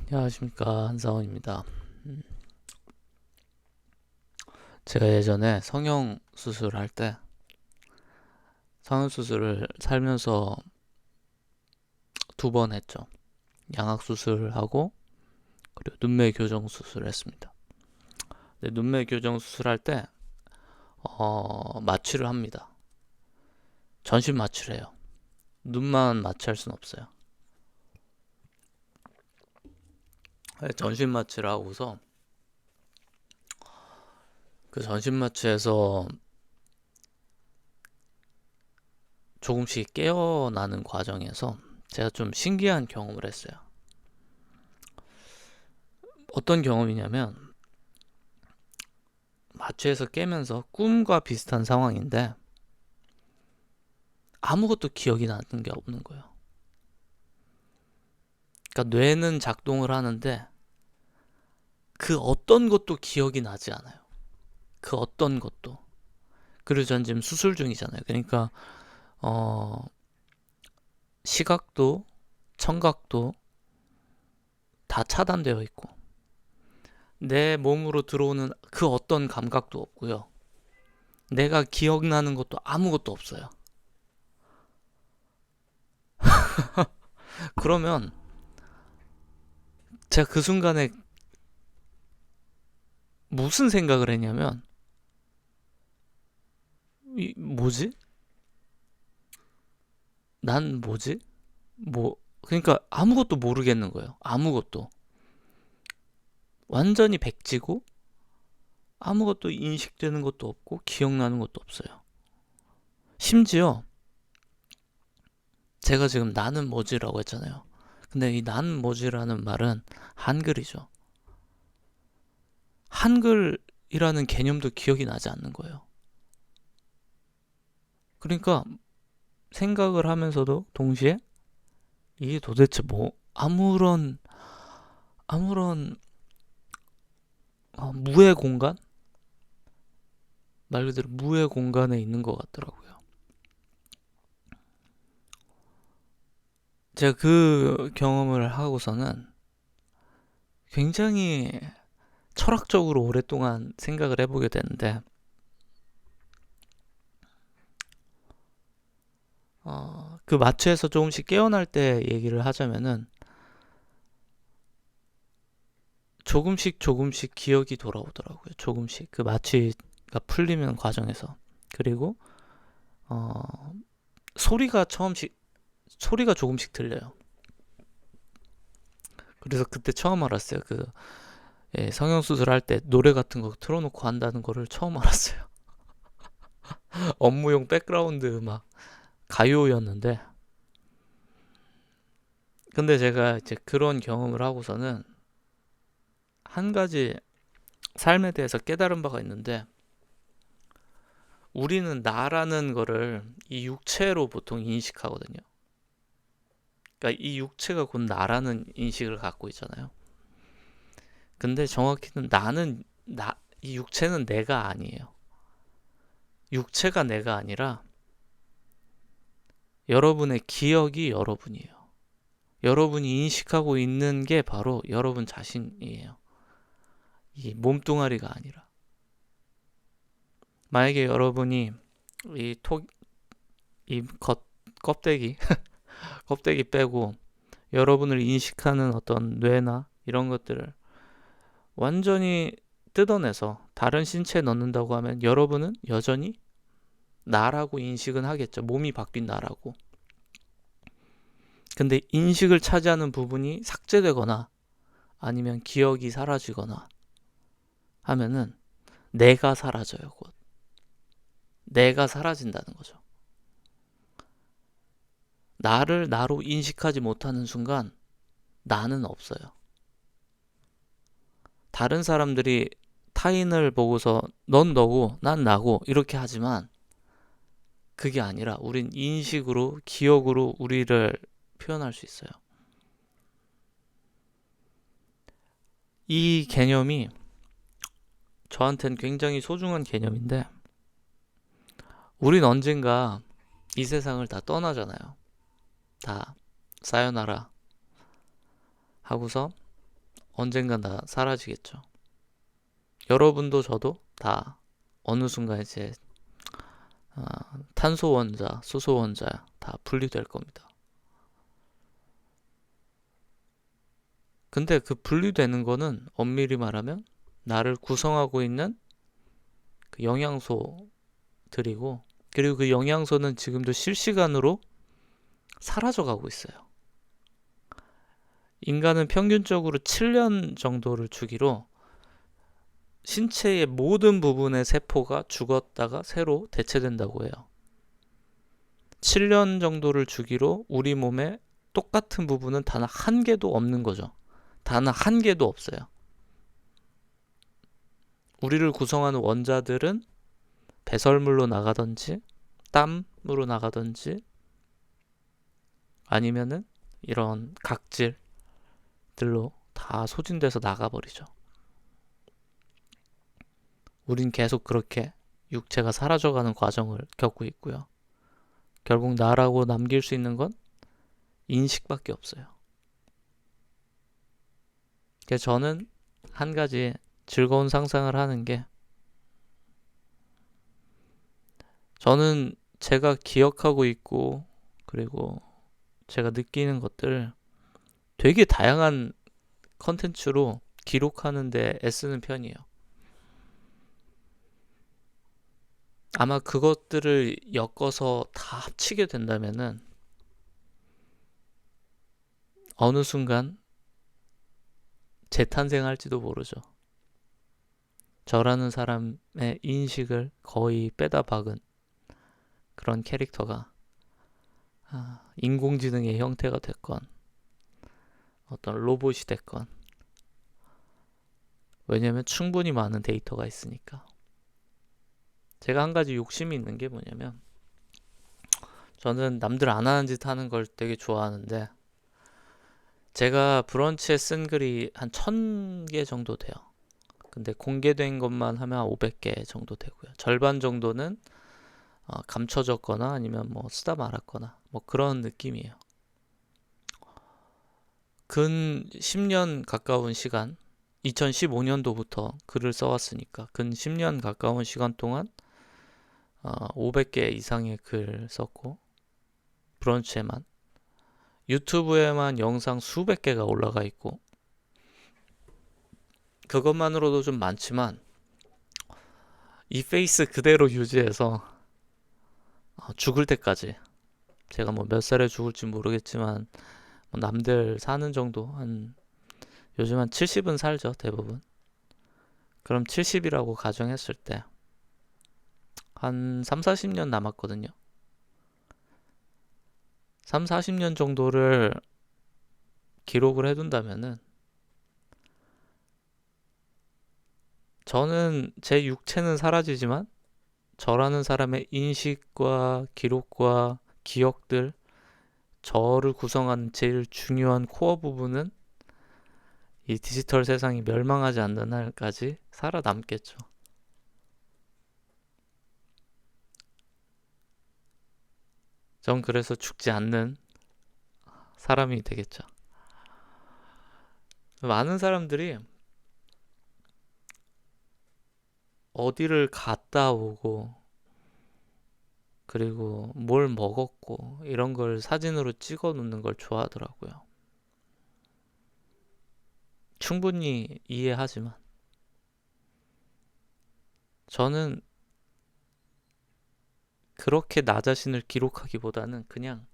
안녕하십니까, 한상원입니다. 제가 예전에 성형 수술할 때 성형 수술을 살면서 2번 했죠. 양악 수술하고 그리고 눈매 교정 수술을 했습니다. 근데 눈매 교정 수술할 때 마취를 합니다. 전신 마취를 해요. 눈만 마취할 수는 없어요. 전신 마취를 하고서 그 전신 마취에서 조금씩 깨어나는 과정에서 제가 좀 신기한 경험을 했어요. 어떤 경험이냐면 마취에서 깨면서 꿈과 비슷한 상황인데 아무것도 기억이 나는 게 없는 거예요. 그러니까 뇌는 작동을 하는데 그 어떤 것도 기억이 나지 않아요. 그 어떤 것도. 그리고 전 지금 수술 중이잖아요. 그러니까 어, 시각도 청각도 다 차단되어 있고 내 몸으로 들어오는 그 어떤 감각도 없고요. 내가 기억나는 것도 아무것도 없어요. 그러면 제가 그 순간에 무슨 생각을 했냐면 뭐지? 난 뭐지? 그러니까 아무것도 모르겠는 거예요. 아무것도. 완전히 백지고 아무것도 인식되는 것도 없고 기억나는 것도 없어요. 심지어 제가 지금 나는 뭐지라고 했잖아요. 근데 이 나는 뭐지라는 말은 한글이죠. 한글이라는 개념도 기억이 나지 않는 거예요. 그러니까 생각을 하면서도 동시에 이게 도대체 아무런 무의 공간? 말 그대로 무의 공간에 있는 것 같더라고요. 제가 그 경험을 하고서는 굉장히 철학적으로 오랫동안 생각을 해보게 되는데, 그 마취에서 조금씩 깨어날 때 얘기를 하자면은, 조금씩 기억이 돌아오더라고요. 조금씩. 그 마취가 풀리는 과정에서. 그리고, 어, 소리가 소리가 조금씩 들려요. 그래서 그때 처음 알았어요. 성형수술 할 때 노래 같은 거 틀어놓고 한다는 거를 처음 알았어요. 업무용 백그라운드 음악, 가요였는데, 근데 제가 이제 그런 경험을 하고서는 한 가지 삶에 대해서 깨달은 바가 있는데, 우리는 나라는 거를 이 육체로 보통 인식하거든요. 그러니까 이 육체가 곧 나라는 인식을 갖고 있잖아요. 근데 정확히는 이 육체는 내가 아니에요. 육체가 내가 아니라 여러분의 기억이 여러분이에요. 여러분이 인식하고 있는 게 바로 여러분 자신이에요. 이 몸뚱아리가 아니라. 만약에 여러분이 이 껍데기, 껍데기 빼고 여러분을 인식하는 어떤 뇌나 이런 것들을 완전히 뜯어내서 다른 신체에 넣는다고 하면 여러분은 여전히 나라고 인식은 하겠죠. 몸이 바뀐 나라고. 근데 인식을 차지하는 부분이 삭제되거나 아니면 기억이 사라지거나 하면은 내가 사라져요, 곧. 내가 사라진다는 거죠. 나를 나로 인식하지 못하는 순간 나는 없어요. 다른 사람들이 타인을 보고서 넌 너고 난 나고 이렇게 하지만 그게 아니라 우린 인식으로, 기억으로 우리를 표현할 수 있어요. 이 개념이 저한테는 굉장히 소중한 개념인데 우린 언젠가 이 세상을 다 떠나잖아요. 다 사요나라 하고서 언젠간 다 사라지겠죠. 여러분도 저도 다 어느 순간 이제 탄소 원자, 수소 원자 다 분리될 겁니다. 근데 그 분리되는 거는 엄밀히 말하면 나를 구성하고 있는 그 영양소들이고, 그리고 그 영양소는 지금도 실시간으로 사라져가고 있어요. 인간은 평균적으로 7년 정도를 주기로 신체의 모든 부분의 세포가 죽었다가 새로 대체된다고 해요. 7년 정도를 주기로 우리 몸에 똑같은 부분은 단 한 개도 없는 거죠. 단 한 개도 없어요. 우리를 구성하는 원자들은 배설물로 나가든지 땀으로 나가든지 아니면은 이런 각질들로 다 소진돼서 나가버리죠. 우린 계속 그렇게 육체가 사라져가는 과정을 겪고 있고요. 결국 나라고 남길 수 있는 건 인식밖에 없어요. 그래서 저는 한 가지 즐거운 상상을 하는 게, 저는 제가 기억하고 있고 그리고 제가 느끼는 것들 되게 다양한 컨텐츠로 기록하는 데 애쓰는 편이에요. 아마 그것들을 엮어서 다 합치게 된다면은 어느 순간 재탄생할지도 모르죠. 저라는 사람의 인식을 거의 빼다 박은 그런 캐릭터가 인공지능의 형태가 됐건 어떤 로봇이 됐건, 왜냐면 충분히 많은 데이터가 있으니까. 제가 한 가지 욕심이 있는 게 뭐냐면, 저는 남들 안 하는 짓 하는 걸 되게 좋아하는데, 제가 브런치에 쓴 글이 한 1000개 정도 돼요. 근데 공개된 것만 하면 500개 정도 되고요. 절반 정도는 감춰졌거나 아니면 뭐 쓰다 말았거나 뭐 그런 느낌이에요. 근 10년 가까운 시간, 2015년도부터 글을 써왔으니까 근 10년 가까운 시간 동안 500개 이상의 글 썼고, 브런치에만, 유튜브에만 영상 수백 개가 올라가 있고, 그것만으로도 좀 많지만 이 페이스 그대로 유지해서 죽을 때까지, 제가 뭐 몇 살에 죽을지 모르겠지만 뭐 남들 사는 정도, 요즘 한 70은 살죠, 대부분. 그럼 70이라고 가정했을 때 한 3, 40년 남았거든요. 3, 40년 정도를 기록을 해둔다면은, 저는 제 육체는 사라지지만 저라는 사람의 인식과 기록과 기억들, 저를 구성하는 제일 중요한 코어 부분은 이 디지털 세상이 멸망하지 않는 날까지 살아남겠죠. 전 그래서 죽지 않는 사람이 되겠죠. 많은 사람들이 어디를 갔다 오고 그리고 뭘 먹었고 이런 걸 사진으로 찍어 놓는 걸 좋아하더라고요. 충분히 이해하지만 저는 그렇게 나 자신을 기록하기보다는 그냥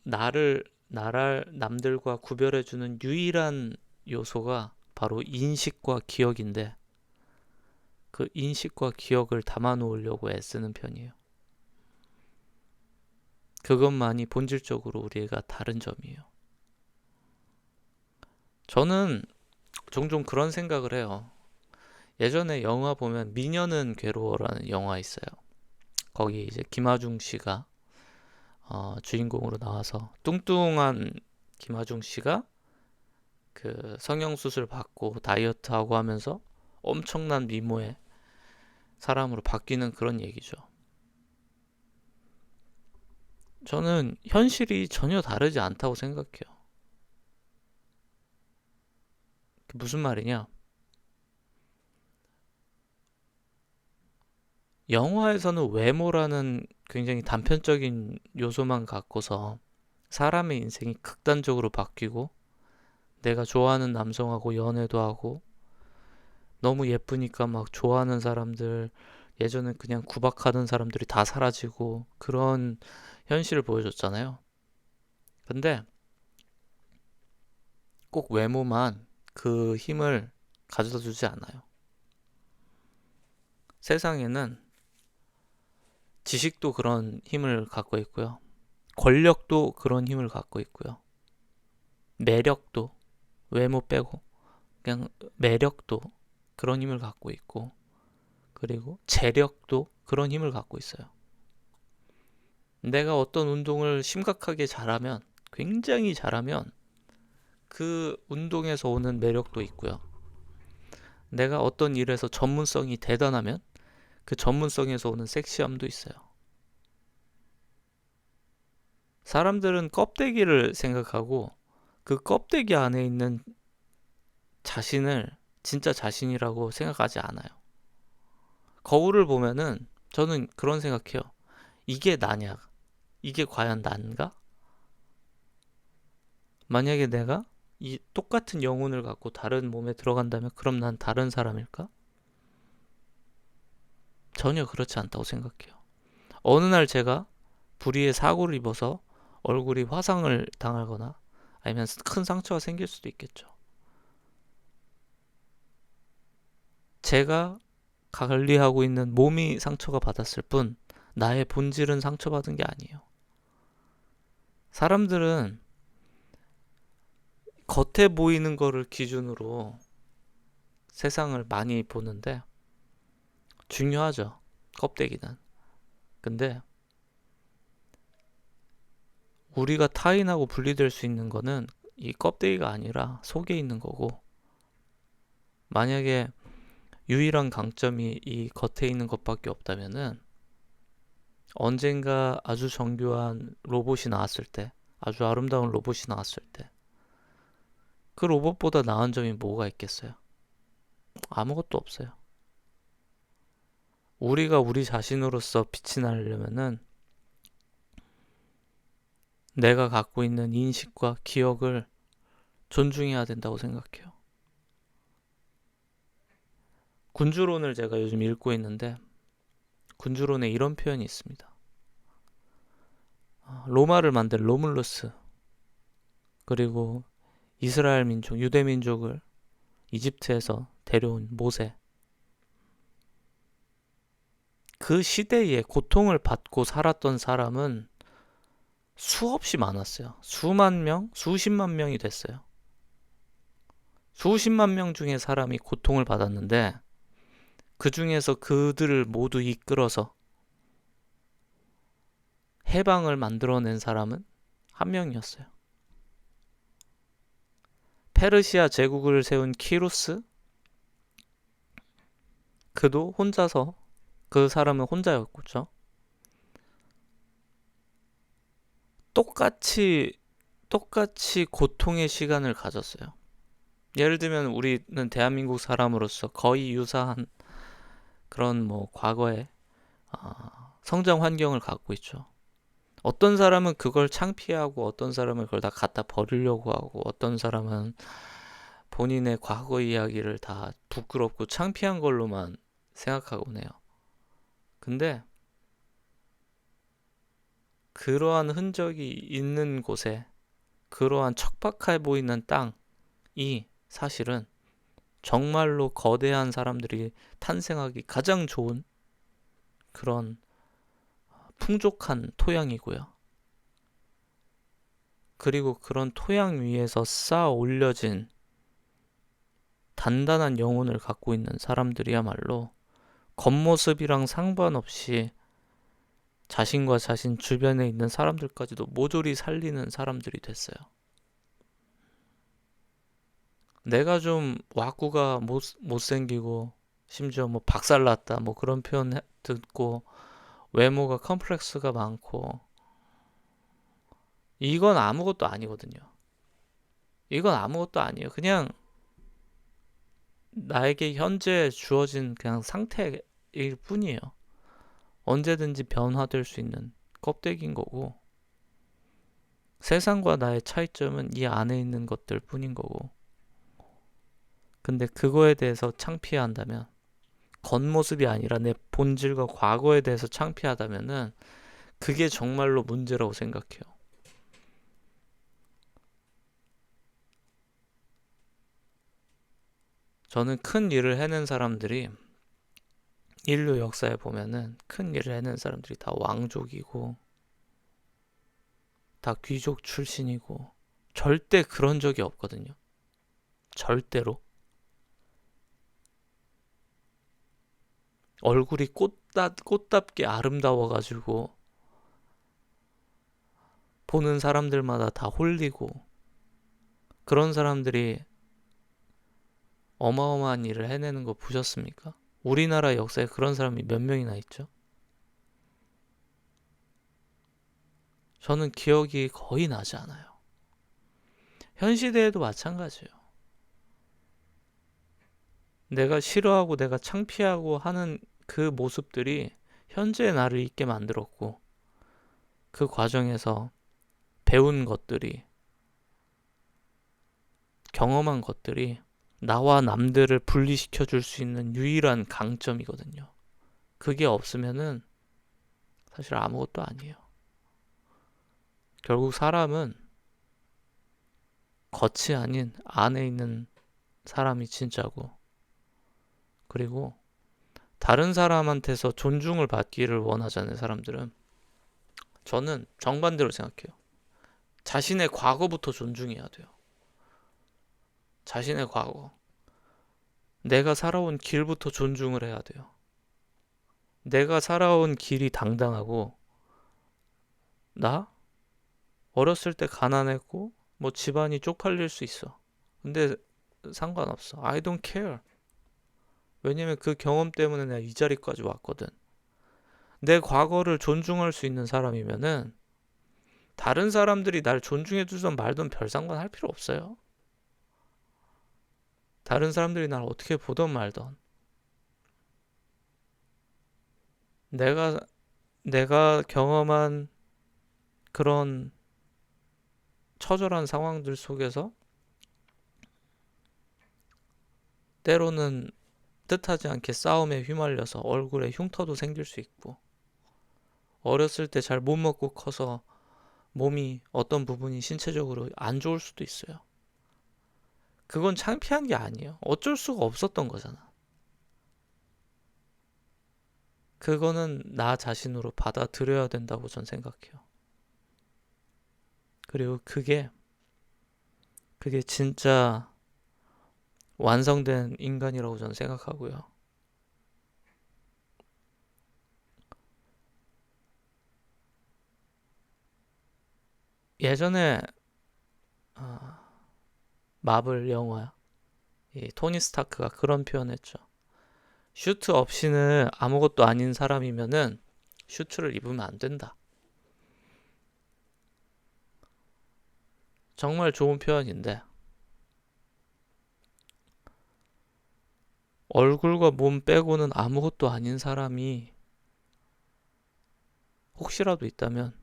나를 남들과 구별해주는 유일한 요소가 바로 인식과 기억인데, 그 인식과 기억을 담아 놓으려고 애쓰는 편이에요. 그것만이 본질적으로 우리가 다른 점이에요. 저는 종종 그런 생각을 해요. 예전에 영화 보면 미녀는 괴로워라는 영화 있어요. 거기 이제 김하중 씨가 주인공으로 나와서, 뚱뚱한 김하중 씨가 그 성형수술 받고 다이어트하고 하면서 엄청난 미모의 사람으로 바뀌는 그런 얘기죠. 저는 현실이 전혀 다르지 않다고 생각해요. 그게 무슨 말이냐? 영화에서는 외모라는 굉장히 단편적인 요소만 갖고서 사람의 인생이 극단적으로 바뀌고 내가 좋아하는 남성하고 연애도 하고 너무 예쁘니까 막 좋아하는 사람들 예전엔 그냥 구박하던 사람들이 다 사라지고 그런 현실을 보여줬잖아요. 근데 꼭 외모만 그 힘을 가져다 주지 않아요. 세상에는 지식도 그런 힘을 갖고 있고요. 권력도 그런 힘을 갖고 있고요. 매력도 외모 빼고 그냥 매력도 그런 힘을 갖고 있고 그리고 재력도 그런 힘을 갖고 있어요. 내가 어떤 운동을 심각하게 잘하면 굉장히 잘하면 그 운동에서 오는 매력도 있고요. 내가 어떤 일에서 전문성이 대단하면 그 전문성에서 오는 섹시함도 있어요. 사람들은 껍데기를 생각하고 그 껍데기 안에 있는 자신을 진짜 자신이라고 생각하지 않아요. 거울을 보면은 저는 그런 생각해요. 이게 나냐? 이게 과연 난가? 만약에 내가 이 똑같은 영혼을 갖고 다른 몸에 들어간다면 그럼 난 다른 사람일까? 전혀 그렇지 않다고 생각해요. 어느 날 제가 불의의 사고를 입어서 얼굴이 화상을 당하거나 아니면 큰 상처가 생길 수도 있겠죠. 제가 관리하고 있는 몸이 상처가 받았을 뿐 나의 본질은 상처받은 게 아니에요. 사람들은 겉에 보이는 거를 기준으로 세상을 많이 보는데 중요하죠. 껍데기는. 근데 우리가 타인하고 분리될 수 있는 거는 이 껍데기가 아니라 속에 있는 거고 만약에 유일한 강점이 이 겉에 있는 것밖에 없다면은 언젠가 아주 정교한 로봇이 나왔을 때 아주 아름다운 로봇이 나왔을 때 그 로봇보다 나은 점이 뭐가 있겠어요? 아무것도 없어요. 우리가 우리 자신으로서 빛이 나려면은 내가 갖고 있는 인식과 기억을 존중해야 된다고 생각해요. 군주론을 제가 요즘 읽고 있는데 군주론에 이런 표현이 있습니다. 로마를 만든 로물루스 그리고 이스라엘 민족, 유대 민족을 이집트에서 데려온 모세 그 시대에 고통을 받고 살았던 사람은 수없이 많았어요. 수만 명, 수십만 명이 됐어요. 수십만 명 중에 사람이 고통을 받았는데 그 중에서 그들을 모두 이끌어서 해방을 만들어낸 사람은 한 명이었어요. 페르시아 제국을 세운 키루스 그도 혼자서 그 사람은 혼자였죠. 똑같이 고통의 시간을 가졌어요. 예를 들면 우리는 대한민국 사람으로서 거의 유사한 그런 뭐 과거의 성장 환경을 갖고 있죠. 어떤 사람은 그걸 창피하고 어떤 사람은 그걸 다 갖다 버리려고 하고 어떤 사람은 본인의 과거 이야기를 다 부끄럽고 창피한 걸로만 생각하곤 해요. 근데 그러한 흔적이 있는 곳에 그러한 척박해 보이는 땅이 사실은 정말로 거대한 사람들이 탄생하기 가장 좋은 그런 풍족한 토양이고요. 그리고 그런 토양 위에서 쌓아 올려진 단단한 영혼을 갖고 있는 사람들이야말로 겉모습이랑 상관없이 자신과 자신 주변에 있는 사람들까지도 모조리 살리는 사람들이 됐어요. 내가 좀 와꾸가 못생기고 심지어 뭐 박살났다 뭐 그런 표현 듣고 외모가 컴플렉스가 많고 이건 아무것도 아니거든요. 이건 아무것도 아니에요. 그냥 나에게 현재 주어진 그냥 상태일 뿐이에요. 언제든지 변화될 수 있는 껍데기인 거고, 세상과 나의 차이점은 이 안에 있는 것들 뿐인 거고, 근데 그거에 대해서 창피한다면, 겉모습이 아니라 내 본질과 과거에 대해서 창피하다면은 그게 정말로 문제라고 생각해요. 저는 큰 일을 해낸 사람들이, 인류 역사에 보면은 큰 일을 해낸 사람들이 다 왕족이고 다 귀족 출신이고, 절대 그런 적이 없거든요. 절대로. 얼굴이 꽃답게 아름다워가지고 보는 사람들마다 다 홀리고, 그런 사람들이 어마어마한 일을 해내는 거 보셨습니까? 우리나라 역사에 그런 사람이 몇 명이나 있죠? 저는 기억이 거의 나지 않아요. 현 시대에도 마찬가지예요. 내가 싫어하고 내가 창피하고 하는 그 모습들이 현재의 나를 있게 만들었고, 그 과정에서 배운 것들이, 경험한 것들이 나와 남들을 분리시켜 줄 수 있는 유일한 강점이거든요. 그게 없으면은 사실 아무것도 아니에요. 결국 사람은 겉이 아닌 안에 있는 사람이 진짜고, 그리고 다른 사람한테서 존중을 받기를 원하잖아요, 사람들은. 저는 정반대로 생각해요. 자신의 과거부터 존중해야 돼요. 자신의 과거. 내가 살아온 길부터 존중을 해야 돼요. 내가 살아온 길이 당당하고, 나 어렸을 때 가난했고 뭐 집안이 쪽팔릴 수 있어. 근데 상관없어. I don't care. 왜냐면 그 경험 때문에 내가 이 자리까지 왔거든. 내 과거를 존중할 수 있는 사람이면은 다른 사람들이 날 존중해 주든 말든 별 상관할 필요 없어요. 다른 사람들이 날 어떻게 보든 말든 내가 내가 경험한 그런 처절한 상황들 속에서 때로는 뜻하지 않게 싸움에 휘말려서 얼굴에 흉터도 생길 수 있고, 어렸을 때 잘 못 먹고 커서 몸이 어떤 부분이 신체적으로 안 좋을 수도 있어요. 그건 창피한 게 아니에요. 어쩔 수가 없었던 거잖아. 그거는 나 자신으로 받아들여야 된다고 전 생각해요. 그리고 그게 진짜 완성된 인간이라고 저는 생각하고요. 예전에 아, 마블 영화 이 토니 스타크가 그런 표현했죠. 슈트 없이는 아무것도 아닌 사람이면은 슈트를 입으면 안 된다. 정말 좋은 표현인데, 얼굴과 몸 빼고는 아무것도 아닌 사람이 혹시라도 있다면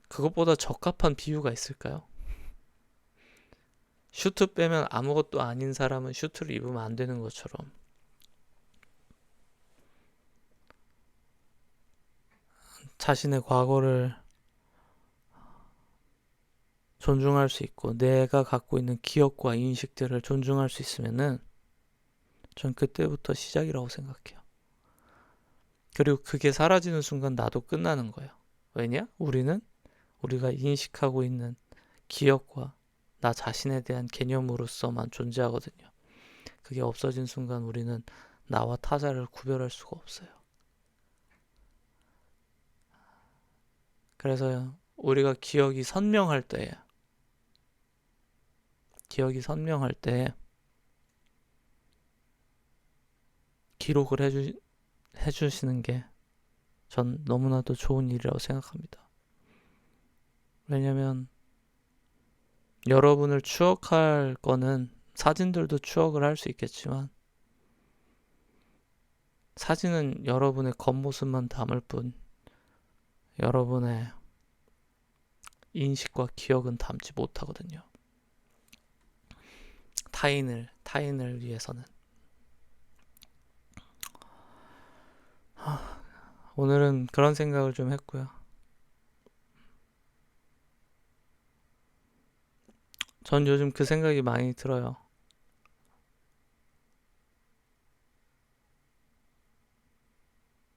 그것보다 적합한 비유가 있을까요? 슈트 빼면 아무것도 아닌 사람은 슈트를 입으면 안 되는 것처럼, 자신의 과거를 존중할 수 있고 내가 갖고 있는 기억과 인식들을 존중할 수 있으면은 전 그때부터 시작이라고 생각해요. 그리고 그게 사라지는 순간 나도 끝나는 거예요. 왜냐? 우리가 인식하고 있는 기억과 나 자신에 대한 개념으로서만 존재하거든요. 그게 없어진 순간 우리는 나와 타자를 구별할 수가 없어요. 그래서 우리가 기억이 선명할 때 기록을 해주시는 게 전 너무나도 좋은 일이라고 생각합니다. 왜냐면 여러분을 추억할 거는 사진들도 추억을 할 수 있겠지만 사진은 여러분의 겉모습만 담을 뿐 여러분의 인식과 기억은 담지 못하거든요. 타인을 위해서는. 오늘은 그런 생각을 좀 했고요. 전 요즘 그 생각이 많이 들어요.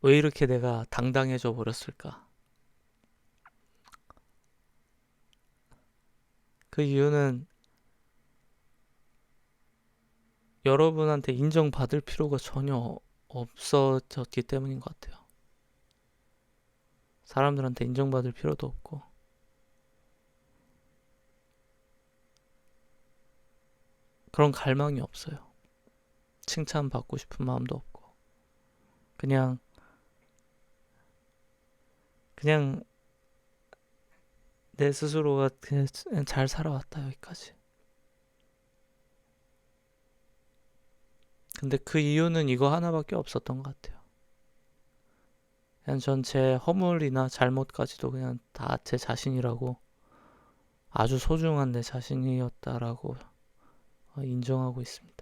왜 이렇게 내가 당당해져 버렸을까? 그 이유는 여러분한테 인정받을 필요가 전혀 없어졌기 때문인 것 같아요. 사람들한테 인정받을 필요도 없고 그런 갈망이 없어요. 칭찬받고 싶은 마음도 없고 그냥 그냥 내 스스로가 그냥 잘 살아왔다 여기까지. 근데 그 이유는 이거 하나밖에 없었던 것 같아요. 그냥 전 제 허물이나 잘못까지도 그냥 다 제 자신이라고 아주 소중한 내 자신이었다라고 인정하고 있습니다.